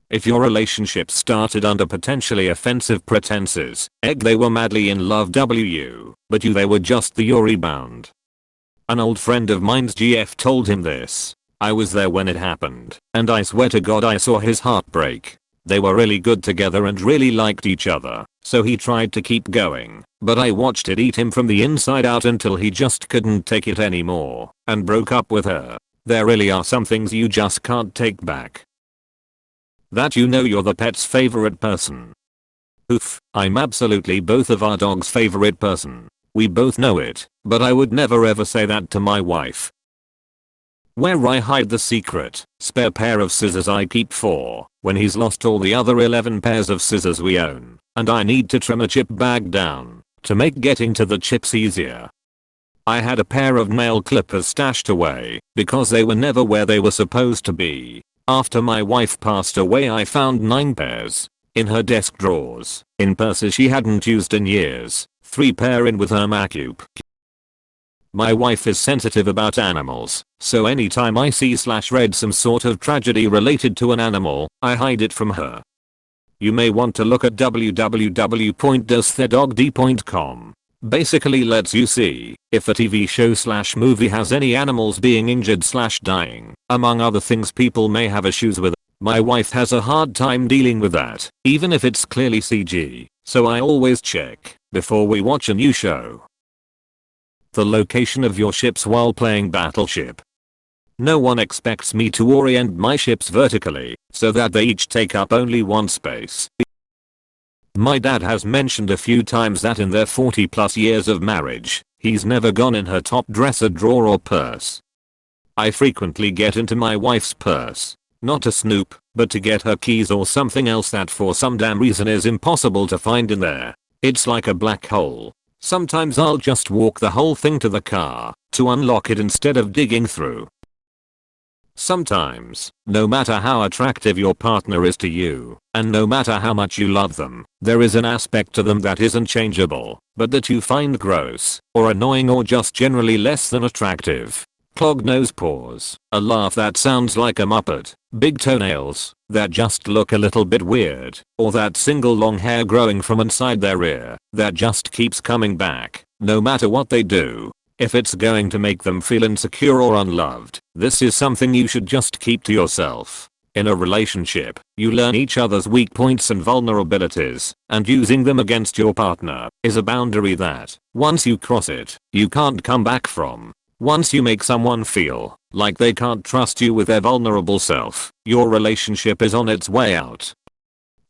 If your relationship started under potentially offensive pretenses, they were madly in love but they were just the your rebound. An old friend of mine's GF told him this. I was there when it happened, and I swear to God I saw his heart break. They were really good together and really liked each other, so he tried to keep going, but I watched it eat him from the inside out until he just couldn't take it anymore, and broke up with her. There really are some things you just can't take back. That you know you're the pet's favorite person. Oof, I'm absolutely both of our dog's favorite person. We both know it, but I would never ever say that to my wife. Where I hide the secret, spare pair of scissors I keep for when he's lost all the other 11 pairs of scissors we own, and I need to trim a chip bag down to make getting to the chips easier. I had a pair of nail clippers stashed away because they were never where they were supposed to be. After my wife passed away I found 9 pairs in her desk drawers, in purses she hadn't used in years, 3 pair in with her macup. My wife is sensitive about animals, so anytime I see/read some sort of tragedy related to an animal, I hide it from her. You may want to look at www.doesthedogd.com. Basically lets you see if a TV show/movie has any animals being injured/dying. Among other things people may have issues with. My wife has a hard time dealing with that, even if it's clearly CG, so I always check before we watch a new show. The location of your ships while playing Battleship. No one expects me to orient my ships vertically so that they each take up only one space. My dad has mentioned a few times that in their 40+ years of marriage, he's never gone in her top dresser drawer or purse. I frequently get into my wife's purse, not to snoop, but to get her keys or something else that for some damn reason is impossible to find in there. It's like a black hole. Sometimes I'll just walk the whole thing to the car to unlock it instead of digging through. Sometimes, no matter how attractive your partner is to you, and no matter how much you love them, there is an aspect to them that isn't changeable, but that you find gross, or annoying or just generally less than attractive. Clogged nose pores, a laugh that sounds like a muppet, big toenails that just look a little bit weird, or that single long hair growing from inside their ear that just keeps coming back, no matter what they do. If it's going to make them feel insecure or unloved, this is something you should just keep to yourself. In a relationship, you learn each other's weak points and vulnerabilities, and using them against your partner is a boundary that, once you cross it, you can't come back from. Once you make someone feel like they can't trust you with their vulnerable self, your relationship is on its way out.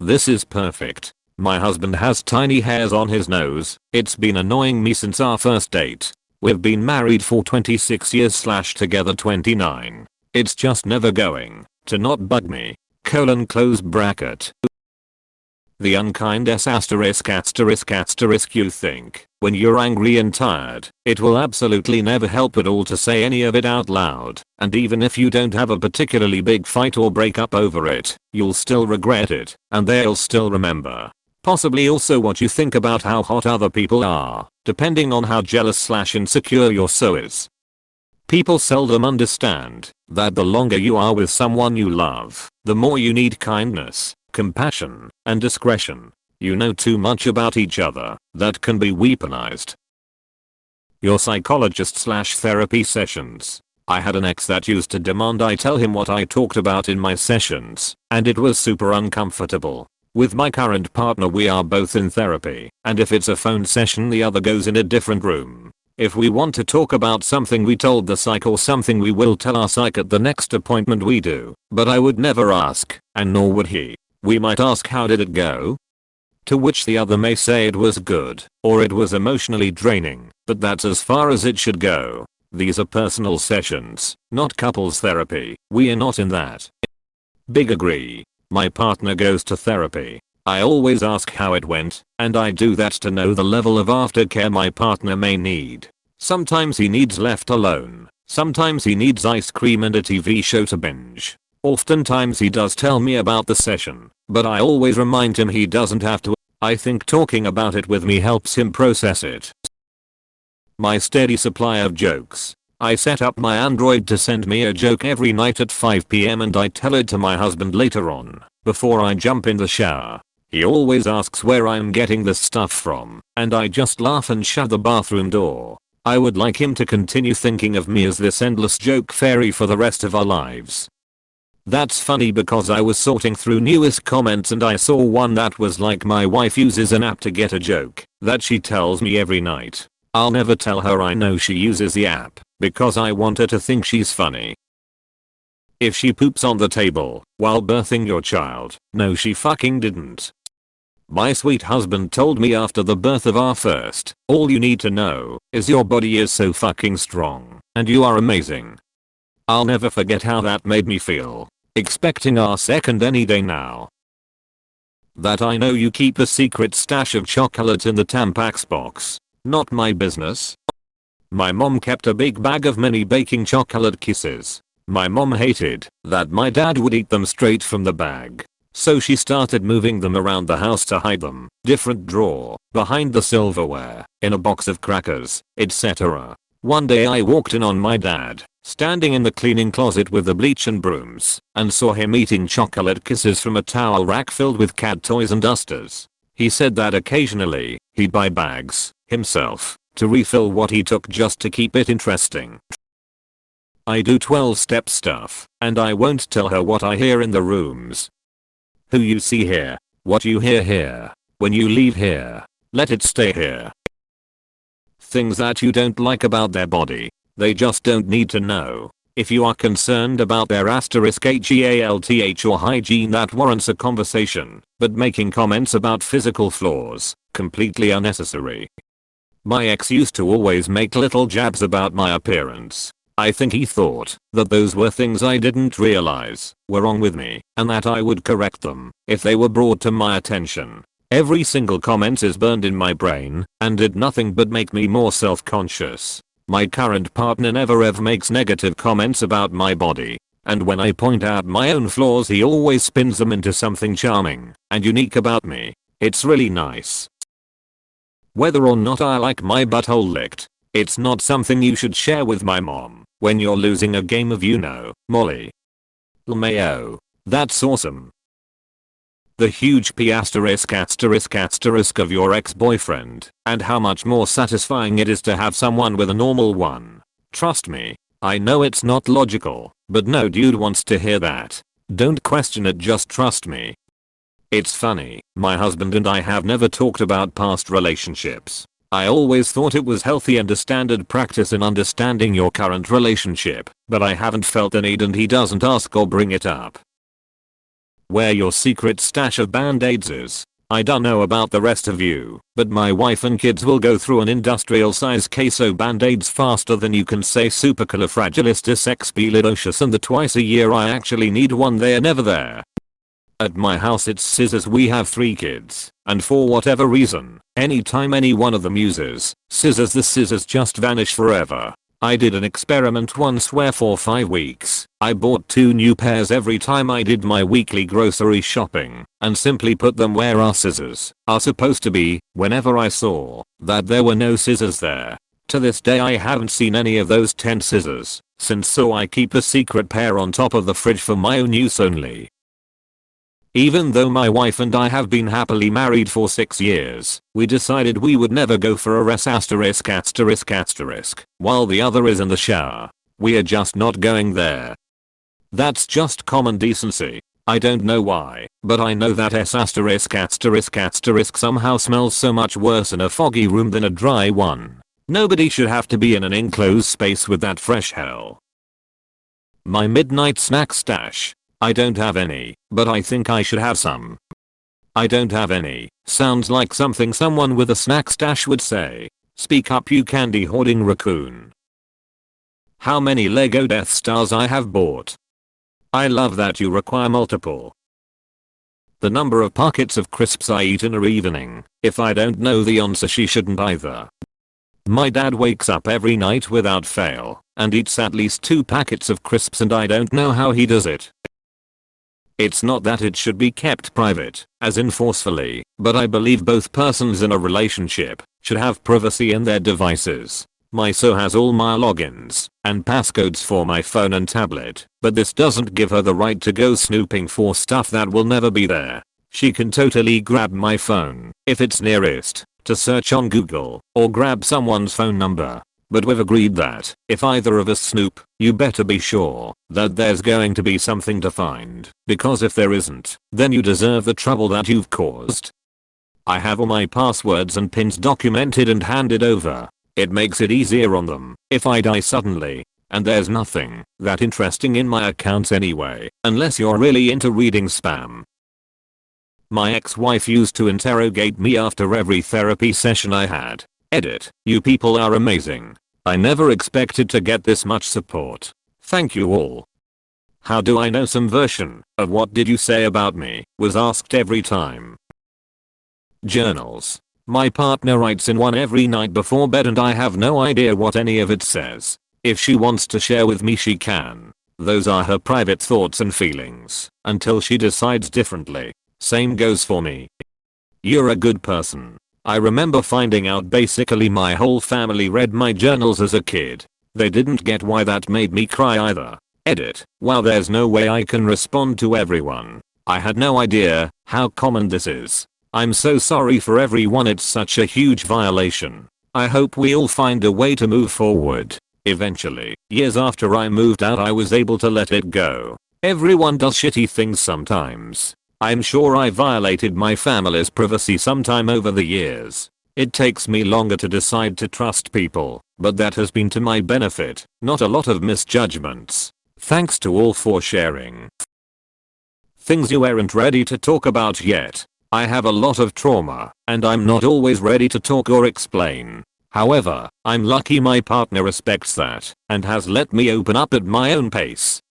This is perfect. My husband has tiny hairs on his nose. It's been annoying me since our first date. We've been married for 26 years/together 29. It's just never going to not bug me. Close bracket. The unkindness **** you think, when you're angry and tired, it will absolutely never help at all to say any of it out loud, and even if you don't have a particularly big fight or break up over it, you'll still regret it, and they'll still remember. Possibly also what you think about how hot other people are, depending on how jealous/insecure your so is. People seldom understand that the longer you are with someone you love, the more you need kindness, compassion, and discretion. You know too much about each other that can be weaponized. Your psychologist/therapy sessions. I had an ex that used to demand I tell him what I talked about in my sessions, and it was super uncomfortable. With my current partner we are both in therapy, and if it's a phone session the other goes in a different room. If we want to talk about something we told the psych or something we will tell our psych at the next appointment we do, but I would never ask, and nor would he. We might ask how did it go? To which the other may say it was good, or it was emotionally draining, but that's as far as it should go. These are personal sessions, not couples therapy. We are not in that. Big agree. My partner goes to therapy. I always ask how it went, and I do that to know the level of aftercare my partner may need. Sometimes he needs left alone. Sometimes he needs ice cream and a TV show to binge. Oftentimes he does tell me about the session, but I always remind him he doesn't have to. I think talking about it with me helps him process it. My steady supply of jokes. I set up my Android to send me a joke every night at 5 PM and I tell it to my husband later on. before I jump in the shower. He always asks where I'm getting this stuff from, and I just laugh and shut the bathroom door. I would like him to continue thinking of me as this endless joke fairy for the rest of our lives. That's funny because I was sorting through newest comments and I saw one that was like, my wife uses an app to get a joke that she tells me every night. I'll never tell her I know she uses the app because I want her to think she's funny. If she poops on the table while birthing your child, no she fucking didn't. My sweet husband told me after the birth of our first, all you need to know is your body is so fucking strong and you are amazing. I'll never forget how that made me feel, expecting our second any day now. That I know you keep a secret stash of chocolate in the Tampax box. Not my business. My mom kept a big bag of mini baking chocolate kisses. My mom hated that my dad would eat them straight from the bag. So she started moving them around the house to hide them. Different drawer, behind the silverware, in a box of crackers, etc. One day I walked in on my dad, standing in the cleaning closet with the bleach and brooms, and saw him eating chocolate kisses from a towel rack filled with cat toys and dusters. He said that occasionally, he'd buy bags, himself, to refill what he took just to keep it interesting. I do 12-step stuff, and I won't tell her what I hear in the rooms. Who you see here, what you hear here, when you leave here, let it stay here. Things that you don't like about their body, they just don't need to know. If you are concerned about their *HEALTH or hygiene, that warrants a conversation, but making comments about physical flaws, completely unnecessary. My ex used to always make little jabs about my appearance. I think he thought that those were things I didn't realize were wrong with me, and that I would correct them if they were brought to my attention. Every single comment is burned in my brain and did nothing but make me more self-conscious. My current partner never ever makes negative comments about my body, and when I point out my own flaws he always spins them into something charming and unique about me. It's really nice. Whether or not I like my butthole licked, it's not something you should share with my mom when you're losing a game of Molly. LMAO. That's awesome. The huge P** of your ex-boyfriend, and how much more satisfying it is to have someone with a normal one. Trust me, I know it's not logical, but no dude wants to hear that. Don't question it, just trust me. It's funny, my husband and I have never talked about past relationships. I always thought it was healthy and a standard practice in understanding your current relationship, but I haven't felt the need and he doesn't ask or bring it up. Where your secret stash of band-aids is. I don't know about the rest of you, but my wife and kids will go through an industrial size case of band-aids faster than you can say supercalifragilisticexpialidocious, and the twice a year I actually need one they're never there. At my house it's scissors. We have 3 kids, and for whatever reason, anytime any one of them uses scissors, the scissors just vanish forever. I did an experiment once where for 5 weeks, I bought 2 new pairs every time I did my weekly grocery shopping, and simply put them where our scissors are supposed to be, whenever I saw that there were no scissors there. To this day I haven't seen any of those 10 scissors since, so I keep a secret pair on top of the fridge for my own use only. Even though my wife and I have been happily married for 6 years, we decided we would never go for a rest **** while the other is in the shower. We are just not going there. That's just common decency. I don't know why, but I know that **** somehow smells so much worse in a foggy room than a dry one. Nobody should have to be in an enclosed space with that fresh hell. My midnight snack stash. I don't have any, but I think I should have some. I don't have any sounds like something someone with a snack stash would say. Speak up, you candy hoarding raccoon. How many Lego Death Stars I have bought. I love that you require multiple. The number of packets of crisps I eat in a evening. If I don't know the answer, she shouldn't either. My dad wakes up every night without fail and eats at least 2 packets of crisps, and I don't know how he does it. It's not that it should be kept private, as in forcefully, but I believe both persons in a relationship should have privacy in their devices. My SO has all my logins and passcodes for my phone and tablet, but this doesn't give her the right to go snooping for stuff that will never be there. She can totally grab my phone, if it's nearest, to search on Google, or grab someone's phone number. But we've agreed that, if either of us snoop, you better be sure that there's going to be something to find, because if there isn't, then you deserve the trouble that you've caused. I have all my passwords and pins documented and handed over. It makes it easier on them if I die suddenly. And there's nothing that interesting in my accounts anyway, unless you're really into reading spam. My ex-wife used to interrogate me after every therapy session I had. Edit. You people are amazing. I never expected to get this much support. Thank you all. How do I know? Some version of what did you say about me was asked every time. Journals. My partner writes in one every night before bed and I have no idea what any of it says. If she wants to share with me she can. Those are her private thoughts and feelings, until she decides differently. Same goes for me. You're a good person. I remember finding out basically my whole family read my journals as a kid. They didn't get why that made me cry either. Edit. Wow, there's no way I can respond to everyone. I had no idea how common this is. I'm so sorry for everyone, it's such a huge violation. I hope we all find a way to move forward. Eventually, years after I moved out, I was able to let it go. Everyone does shitty things sometimes. I'm sure I violated my family's privacy sometime over the years. It takes me longer to decide to trust people, but that has been to my benefit, not a lot of misjudgments. Thanks to all for sharing. Things you aren't ready to talk about yet. I have a lot of trauma, and I'm not always ready to talk or explain. However, I'm lucky my partner respects that, and has let me open up at my own pace.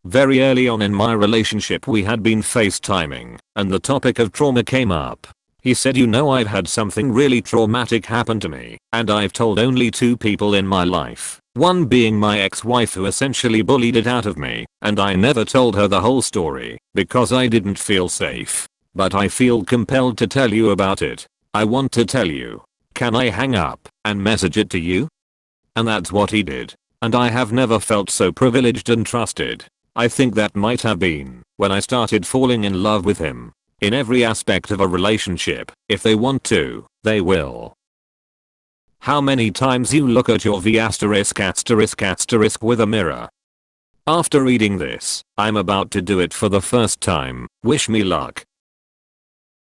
Very early on in my relationship we had been FaceTiming, and the topic of trauma came up. He said, you know, I've had something really traumatic happen to me, and I've told only 2 people in my life. One being my ex-wife who essentially bullied it out of me, and I never told her the whole story, because I didn't feel safe. But I feel compelled to tell you about it. I want to tell you. Can I hang up and message it to you? And that's what he did. And I have never felt so privileged and trusted. I think that might have been when I started falling in love with him. In every aspect of a relationship, if they want to, they will. How many times you look at your V** with a mirror? After reading this, I'm about to do it for the first time. Wish me luck.